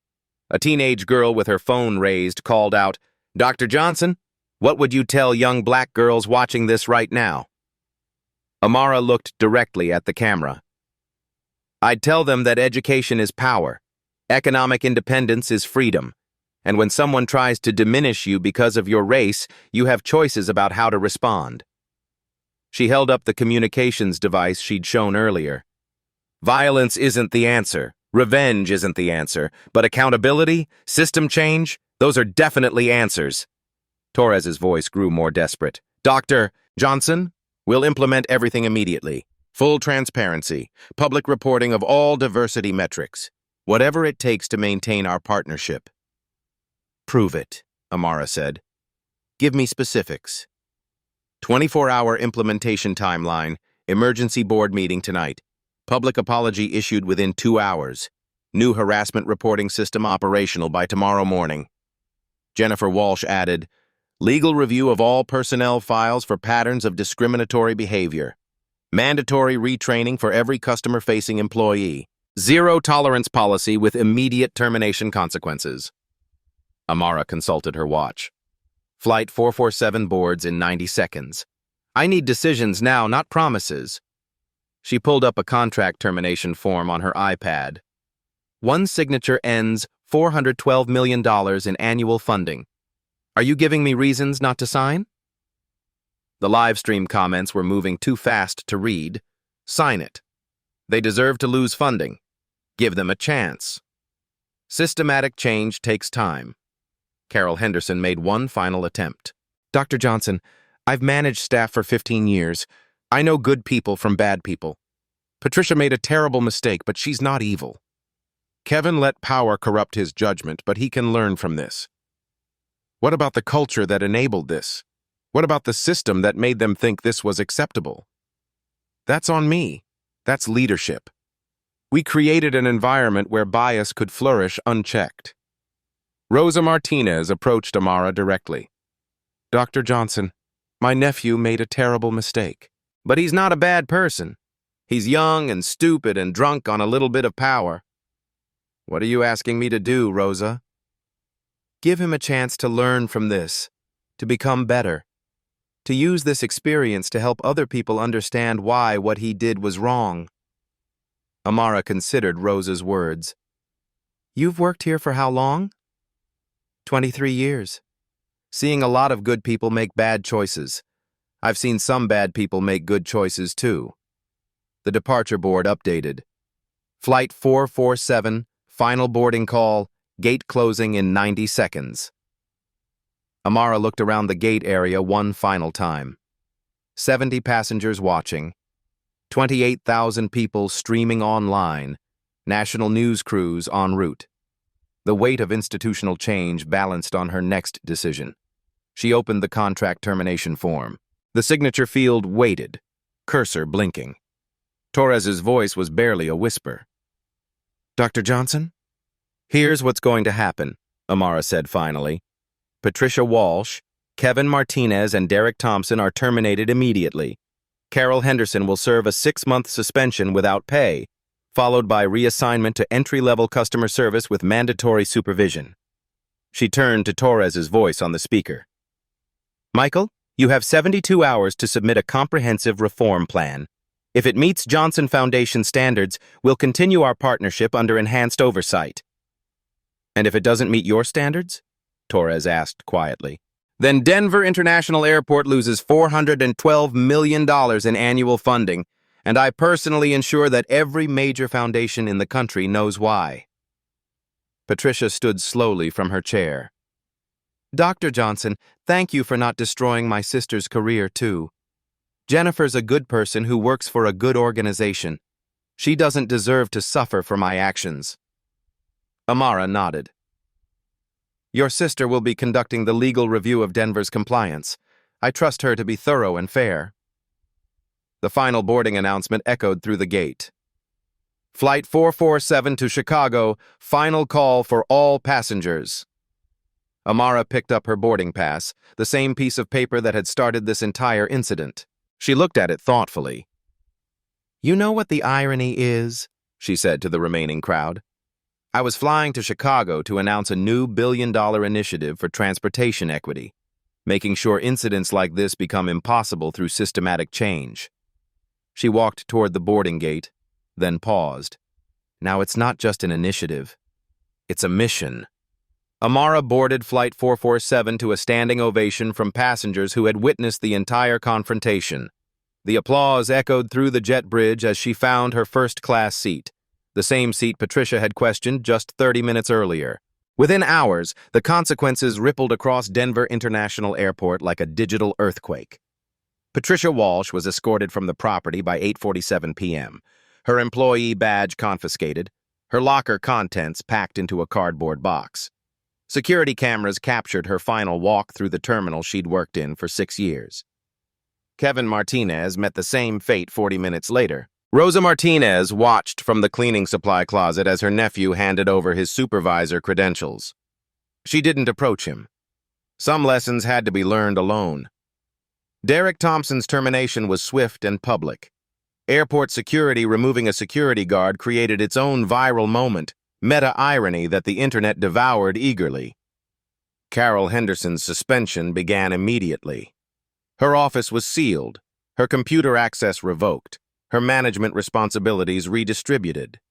Speaker 1: A teenage girl with her phone raised called out, "Dr. Johnson, what would you tell young black girls watching this right now?" Amara looked directly at the camera. I'd tell them that education is power, economic independence is freedom, and when someone tries to diminish you because of your race, you have choices about how to respond. She held up the communications device she'd shown earlier. Violence isn't the answer, revenge isn't the answer, but accountability, system change, those are definitely answers. Torres's voice grew more desperate. Dr. Johnson, we'll implement everything immediately. Full transparency, public reporting of all diversity metrics, whatever it takes to maintain our partnership. Prove it, Amara said. Give me specifics. 24-hour implementation timeline, emergency board meeting tonight. Public apology issued within 2 hours. New harassment reporting system operational by tomorrow morning. Jennifer Walsh added, legal review of all personnel files for patterns of discriminatory behavior. Mandatory retraining for every customer-facing employee. Zero tolerance policy with immediate termination consequences. Amara consulted her watch. Flight 447 boards in 90 seconds. I need decisions now, not promises. She pulled up a contract termination form on her iPad. One signature ends $412 million in annual funding. Are you giving me reasons not to sign? The live stream comments were moving too fast to read. Sign it. They deserve to lose funding. Give them a chance. Systematic change takes time. Carol Henderson made one final attempt. Dr. Johnson, I've managed staff for 15 years. I know good people from bad people. Patricia made a terrible mistake, but she's not evil. Kevin let power corrupt his judgment, but he can learn from this. What about the culture that enabled this? What about the system that made them think this was acceptable? That's on me. That's leadership. We created an environment where bias could flourish unchecked. Rosa Martinez approached Amara directly. Dr. Johnson, my nephew made a terrible mistake. But he's not a bad person. He's young and stupid and drunk on a little bit of power. What are you asking me to do, Rosa? Give him a chance to learn from this, to become better, to use this experience to help other people understand why what he did was wrong. Amara considered Rosa's words. You've worked here for how long? 23 years. Seeing a lot of good people make bad choices. I've seen some bad people make good choices too. The departure board updated. Flight 447, final boarding call, gate closing in 90 seconds. Amara looked around the gate area one final time. 70 passengers watching. 28,000 people streaming online. National news crews en route. The weight of institutional change balanced on her next decision. She opened the contract termination form. The signature field waited, cursor blinking. Torres's voice was barely a whisper. Dr. Johnson? Here's what's going to happen, Amara said finally. Patricia Walsh, Kevin Martinez, and Derek Thompson are terminated immediately. Carol Henderson will serve a 6-month suspension without pay, followed by reassignment to entry-level customer service with mandatory supervision. She turned to Torres's voice on the speaker. Michael, you have 72 hours to submit a comprehensive reform plan. If it meets Johnson Foundation standards, we'll continue our partnership under enhanced oversight. And if it doesn't meet your standards? Torres asked quietly. Then Denver International Airport loses $412 million in annual funding, and I personally ensure that every major foundation in the country knows why. Patricia stood slowly from her chair. Dr. Johnson, thank you for not destroying my sister's career, too. Jennifer's a good person who works for a good organization. She doesn't deserve to suffer for my actions. Amara nodded. Your sister will be conducting the legal review of Denver's compliance. I trust her to be thorough and fair. The final boarding announcement echoed through the gate. Flight 447 to Chicago, final call for all passengers. Amara picked up her boarding pass, the same piece of paper that had started this entire incident. She looked at it thoughtfully. "You know what the irony is?" she said to the remaining crowd. "I was flying to Chicago to announce a new billion-dollar initiative for transportation equity, making sure incidents like this become impossible through systematic change." She walked toward the boarding gate, then paused. "Now it's not just an initiative. It's a mission." Amara boarded Flight 447 to a standing ovation from passengers who had witnessed the entire confrontation. The applause echoed through the jet bridge as she found her first-class seat, the same seat Patricia had questioned just 30 minutes earlier. Within hours, the consequences rippled across Denver International Airport like a digital earthquake. Patricia Walsh was escorted from the property by 8:47 p.m., her employee badge confiscated, her locker contents packed into a cardboard box. Security cameras captured her final walk through the terminal she'd worked in for 6 years. Kevin Martinez met the same fate 40 minutes later. Rosa Martinez watched from the cleaning supply closet as her nephew handed over his supervisor credentials. She didn't approach him. Some lessons had to be learned alone. Derek Thompson's termination was swift and public. Airport security removing a security guard created its own viral moment, meta-irony that the internet devoured eagerly. Carol Henderson's suspension began immediately. Her office was sealed, her computer access revoked, her management responsibilities redistributed.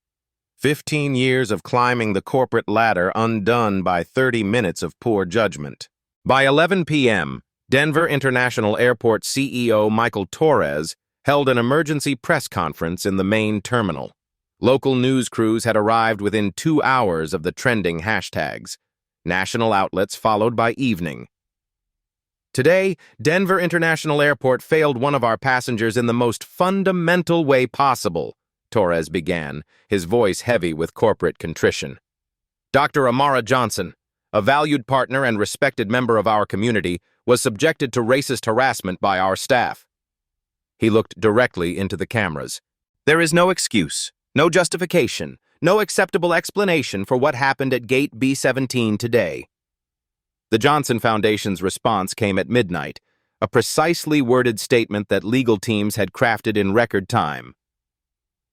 Speaker 1: 15 years of climbing the corporate ladder undone by 30 minutes of poor judgment. By 11 p.m., Denver International Airport CEO Michael Torres held an emergency press conference in the main terminal. Local news crews had arrived within 2 hours of the trending hashtags. National outlets followed by evening. "Today, Denver International Airport failed one of our passengers in the most fundamental way possible," Torres began, his voice heavy with corporate contrition. "Dr. Amara Johnson, a valued partner and respected member of our community, was subjected to racist harassment by our staff." He looked directly into the cameras. "There is no excuse, no justification, no acceptable explanation for what happened at Gate B17 today." The Johnson Foundation's response came at midnight, a precisely worded statement that legal teams had crafted in record time.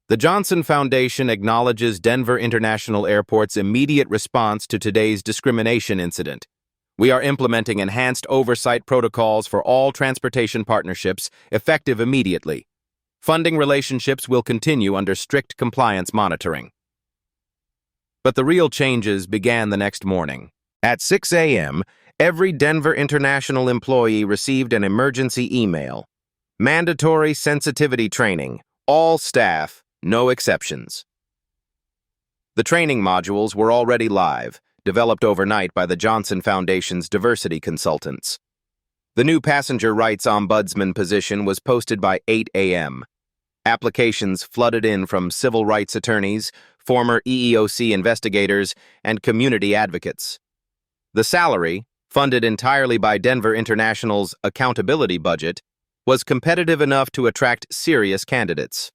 Speaker 1: The Johnson Foundation acknowledges Denver International Airport's immediate response to today's discrimination incident. "We are implementing enhanced oversight protocols for all transportation partnerships, effective immediately. Funding relationships will continue under strict compliance monitoring." But the real changes began the next morning. At 6 a.m., every Denver International employee received an emergency email. Mandatory sensitivity training, all staff, no exceptions. The training modules were already live, developed overnight by the Johnson Foundation's diversity consultants. The new passenger rights ombudsman position was posted by 8 a.m. Applications flooded in from civil rights attorneys, former EEOC investigators, and community advocates. The salary, funded entirely by Denver International's accountability budget, was competitive enough to attract serious candidates.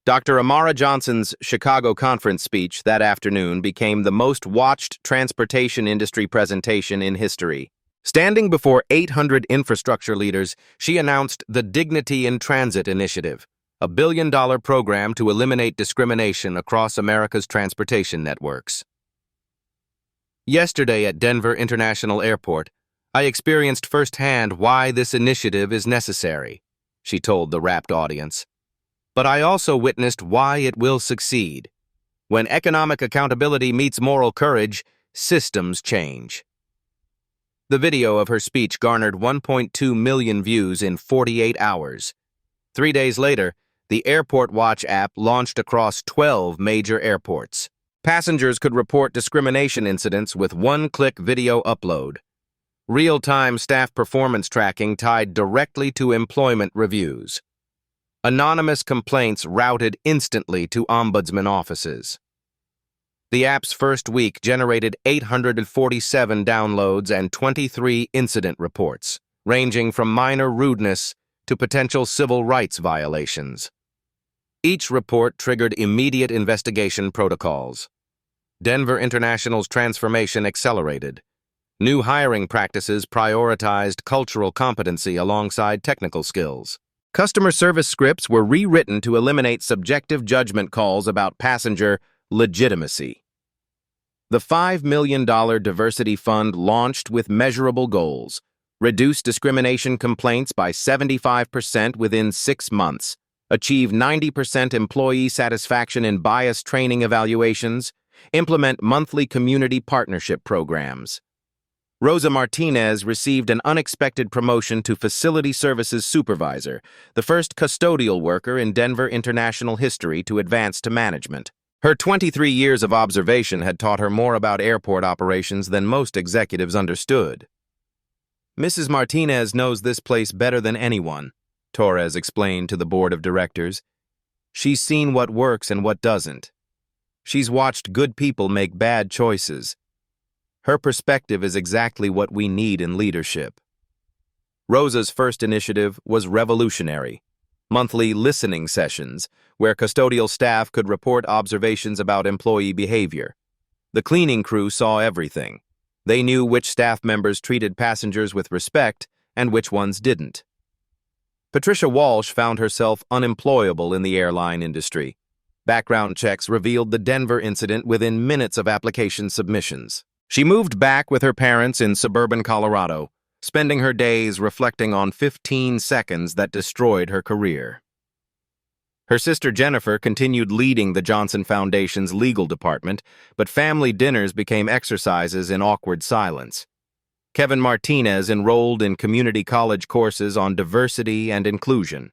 Speaker 1: Dr. Amara Johnson's Chicago conference speech that afternoon became the most watched transportation industry presentation in history. Standing before 800 infrastructure leaders, she announced the Dignity in Transit Initiative, a billion-dollar program to eliminate discrimination across America's transportation networks. "Yesterday at Denver International Airport, I experienced firsthand why this initiative is necessary," she told the rapt audience. "But I also witnessed why it will succeed. When economic accountability meets moral courage, systems change." The video of her speech garnered 1.2 million views in 48 hours. 3 days later, the Airport Watch app launched across 12 major airports. Passengers could report discrimination incidents with one-click video upload. Real-time staff performance tracking tied directly to employment reviews. Anonymous complaints routed instantly to ombudsman offices. The app's first week generated 847 downloads and 23 incident reports, ranging from minor rudeness to potential civil rights violations. Each report triggered immediate investigation protocols. Denver International's transformation accelerated. New hiring practices prioritized cultural competency alongside technical skills. Customer service scripts were rewritten to eliminate subjective judgment calls about passenger legitimacy. The $5 million diversity fund launched with measurable goals, reduced discrimination complaints by 75% within 6 months, achieve 90% employee satisfaction in bias training evaluations, implement monthly community partnership programs. Rosa Martinez received an unexpected promotion to Facility Services Supervisor, the first custodial worker in Denver International history to advance to management. Her 23 years of observation had taught her more about airport operations than most executives understood. Mrs. Martinez knows this place better than anyone, Torres explained to the board of directors. She's seen what works and what doesn't. She's watched good people make bad choices. Her perspective is exactly what we need in leadership. Rosa's first initiative was revolutionary. Monthly listening sessions, where custodial staff could report observations about employee behavior. The cleaning crew saw everything. They knew which staff members treated passengers with respect and which ones didn't. Patricia Walsh found herself unemployable in the airline industry. Background checks revealed the Denver incident within minutes of application submissions. She moved back with her parents in suburban Colorado, spending her days reflecting on 15 seconds that destroyed her career. Her sister Jennifer continued leading the Johnson Foundation's legal department, but family dinners became exercises in awkward silence. Kevin Martinez enrolled in community college courses on diversity and inclusion.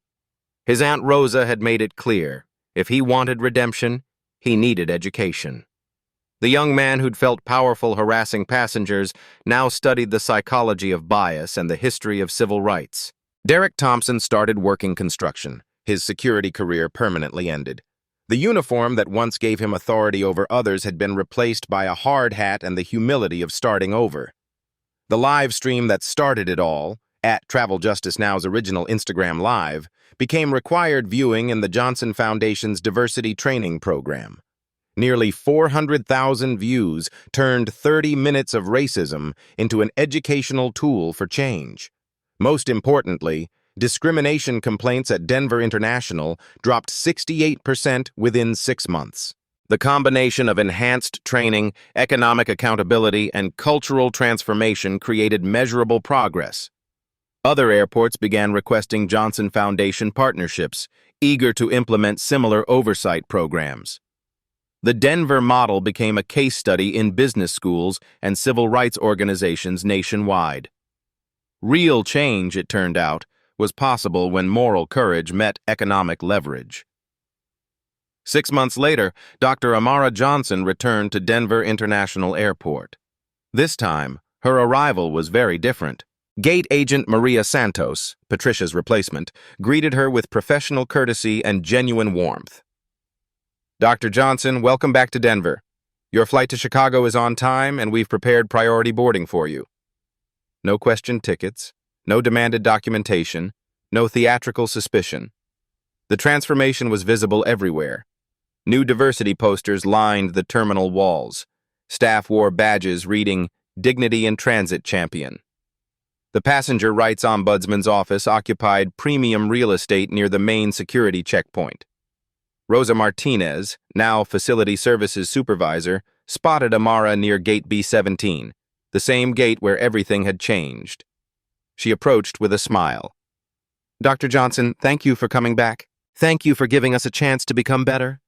Speaker 1: His Aunt Rosa had made it clear, if he wanted redemption, he needed education. The young man who'd felt powerful harassing passengers now studied the psychology of bias and the history of civil rights. Derek Thompson started working construction. His security career permanently ended. The uniform that once gave him authority over others had been replaced by a hard hat and the humility of starting over. The live stream that started it all, at Travel Justice Now's original Instagram Live, became required viewing in the Johnson Foundation's diversity training program. Nearly 400,000 views turned 30 minutes of racism into an educational tool for change. Most importantly, discrimination complaints at Denver International dropped 68% within 6 months. The combination of enhanced training, economic accountability, and cultural transformation created measurable progress. Other airports began requesting Johnson Foundation partnerships, eager to implement similar oversight programs. The Denver model became a case study in business schools and civil rights organizations nationwide. Real change, it turned out, was possible when moral courage met economic leverage. 6 months later, Dr. Amara Johnson returned to Denver International Airport. This time, her arrival was very different. Gate agent Maria Santos, Patricia's replacement, greeted her with professional courtesy and genuine warmth. Dr. Johnson, welcome back to Denver. Your flight to Chicago is on time, and we've prepared priority boarding for you. No questioned tickets, no demanded documentation, no theatrical suspicion. The transformation was visible everywhere. New diversity posters lined the terminal walls. Staff wore badges reading, "Dignity in Transit Champion." The passenger rights ombudsman's office occupied premium real estate near the main security checkpoint. Rosa Martinez, now Facility Services Supervisor, spotted Amara near Gate B17, the same gate where everything had changed. She approached with a smile. Dr. Johnson, thank you for coming back. Thank you for giving us a chance to become better.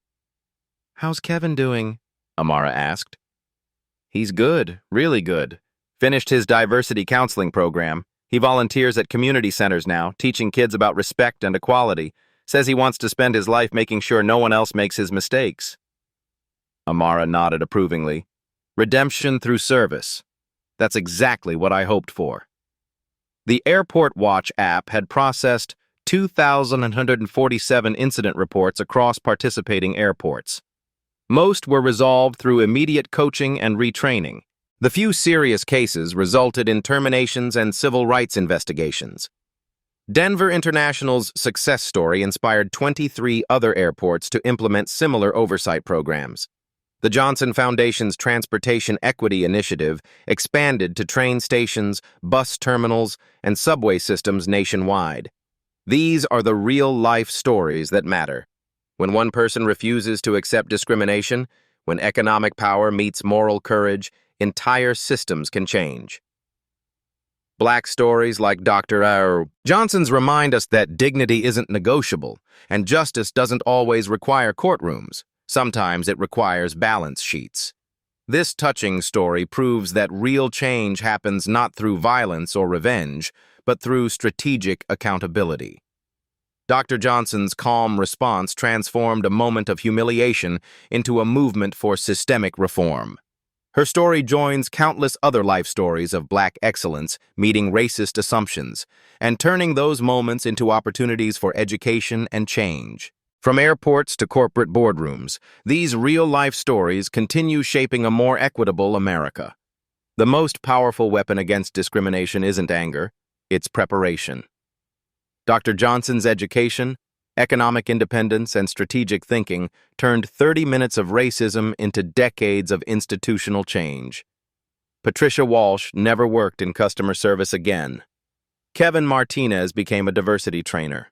Speaker 1: How's Kevin doing? Amara asked. He's good, really good. Finished his diversity counseling program. He volunteers at community centers now, teaching kids about respect and equality. Says he wants to spend his life making sure no one else makes his mistakes. Amara nodded approvingly. Redemption through service. That's exactly what I hoped for. The Airport Watch app had processed 2,147 incident reports across participating airports. Most were resolved through immediate coaching and retraining. The few serious cases resulted in terminations and civil rights investigations. Denver International's success story inspired 23 other airports to implement similar oversight programs. The Johnson Foundation's Transportation Equity Initiative expanded to train stations, bus terminals, and subway systems nationwide. These are the real-life stories that matter. When one person refuses to accept discrimination, when economic power meets moral courage, entire systems can change. Black stories like Dr. Johnson's remind us that dignity isn't negotiable, and justice doesn't always require courtrooms. Sometimes it requires balance sheets. This touching story proves that real change happens not through violence or revenge, but through strategic accountability. Dr. Johnson's calm response transformed a moment of humiliation into a movement for systemic reform. Her story joins countless other life stories of Black excellence meeting racist assumptions and turning those moments into opportunities for education and change. From airports to corporate boardrooms, these real-life stories continue shaping a more equitable America. The most powerful weapon against discrimination isn't anger, it's preparation. Dr. Johnson's education, economic independence, and strategic thinking turned 30 minutes of racism into decades of institutional change. Patricia Walsh never worked in customer service again. Kevin Martinez became a diversity trainer.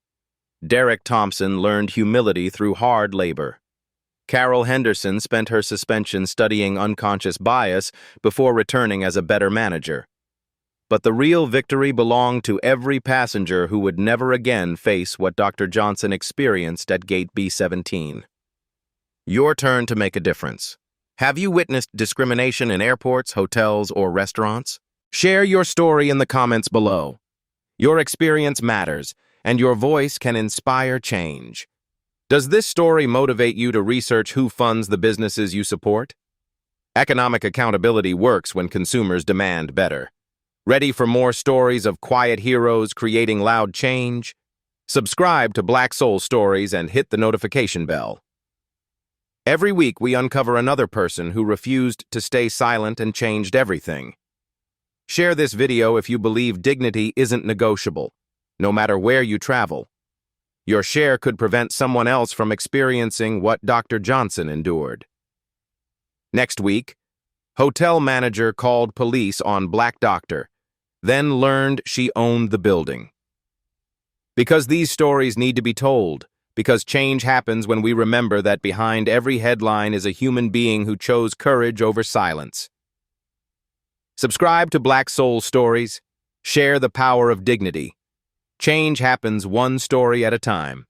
Speaker 1: Derek Thompson learned humility through hard labor. Carol Henderson spent her suspension studying unconscious bias before returning as a better manager. But the real victory belonged to every passenger who would never again face what Dr. Johnson experienced at Gate B-17. Your turn to make a difference. Have you witnessed discrimination in airports, hotels, or restaurants? Share your story in the comments below. Your experience matters, and your voice can inspire change. Does this story motivate you to research who funds the businesses you support? Economic accountability works when consumers demand better. Ready for more stories of quiet heroes creating loud change? Subscribe to Black Soul Stories and hit the notification bell. Every week we uncover another person who refused to stay silent and changed everything. Share this video if you believe dignity isn't negotiable, no matter where you travel. Your share could prevent someone else from experiencing what Dr. Johnson endured. Next week, hotel manager called police on Black doctor, then learned she owned the building. Because these stories need to be told, because change happens when we remember that behind every headline is a human being who chose courage over silence. Subscribe to Black Soul Stories. Share the power of dignity. Change happens one story at a time.